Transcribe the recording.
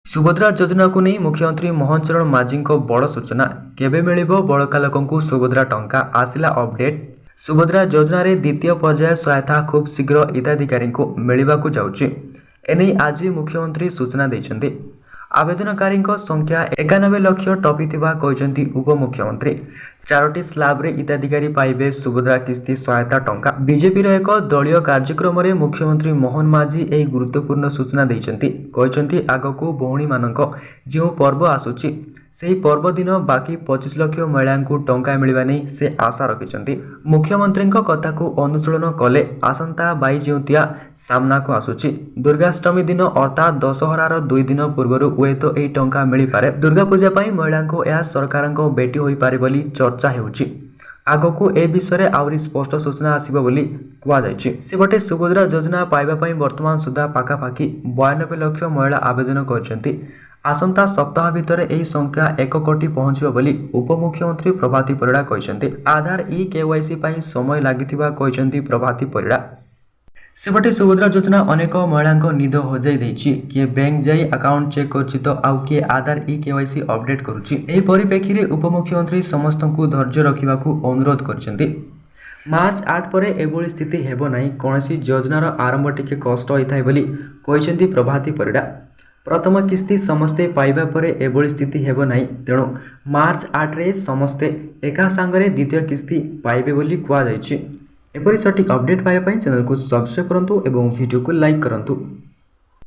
सुभद्रा योजना को नहीं मुख्यमंत्री मोहन चरण माझी बड़ सूचना केबे मिलिबो बड़का लोकंकु सुभद्रा टंका आसिला अपडेट। सुभद्रा योजना रे द्वितीय पर्याय सहायता खूब शीघ्र हिताधिकारी को मिलवाकू जाउछि। एने आज मुख्यमंत्री सूचना दैछन्ति। आवेदनकारी संख्या 91 लाख टपिथिबा कहते उपमुख्यमंत्री। 4टी स्लाब रे हिताधिकारी पाइबे सुभद्रा किस्ती सहायता टंका। बीजेपी रो एक दलीय कार्यक्रम रे मुख्यमंत्री मोहन माझी एही गुरुत्वपूर्ण सूचना दैछन्ति। कहते आगकू भौणी मानक जो पर्व आसुछि सेही पर्व दिन बाकी 25 लाख महिला को टंका मिलवा नहीं से आशा रखिछन्ति। मुख्यमंत्री कथा को अनुसरण कले आसंता 22 ज्योतिया सामना को आसुछि। दुर्गाष्टमी दिन अर्थात दशहरार 2 दिन पूर्व हुए तो यही टंका मिल पारे। दुर्गा पूजा पाई महिला को यह सरकार भेटी हो पारे बोली चर्चा हेउछि। आगको ए विषय आहरी स्पष्ट सूचना आसिबो बोली कुआଯାଇଛି। सेपटे सुभद्रा योजना पाइबा पाई वर्तमान सुधा पाखापाखि 92 लाख महिला आवेदन करछन्ति। आसंता सप्ताह भितर एही संख्या 1 कोटी पहुंचबो बोली उपमुख्यमंत्री प्रभाती परिड़ा कहछन्ति। आधार ई केवाईसी पाई समय लागिथिबा कहछन्ति प्रभाती परिड़ा। सेपटे सुभद्रा योजना अनेक महिला निद हजाई देछि। किए बैंक जाई अकाउंट चेक करछि तो आउ किए आधार ई केवाईसी अपडेट करुछि। एही परिप्रेक्षी रे उपमुख्यमंत्री समस्त को धैर्य रखिबाकू अनुरोध करछन्ति। मार्च 8 पर एभली स्थिति हेबो नाही। कोनोसी योजनार आरंभ टिके कष्ट होइथाय बोली कहछन्ति प्रभाती परिड़ा। प्रथम किस्ती समस्ते पाइबा परे एभली स्थिति हेबो नाही। तेणु मार्च 8 रे समस्ते एका संगरे द्वितीय किस्ती पाइबे बोली कुआ जायछि। एपरि सठिक अपडेट पाइबा पई चैनल को सब्सक्राइब करंतु एवं वीडियो को लाइक करंतु।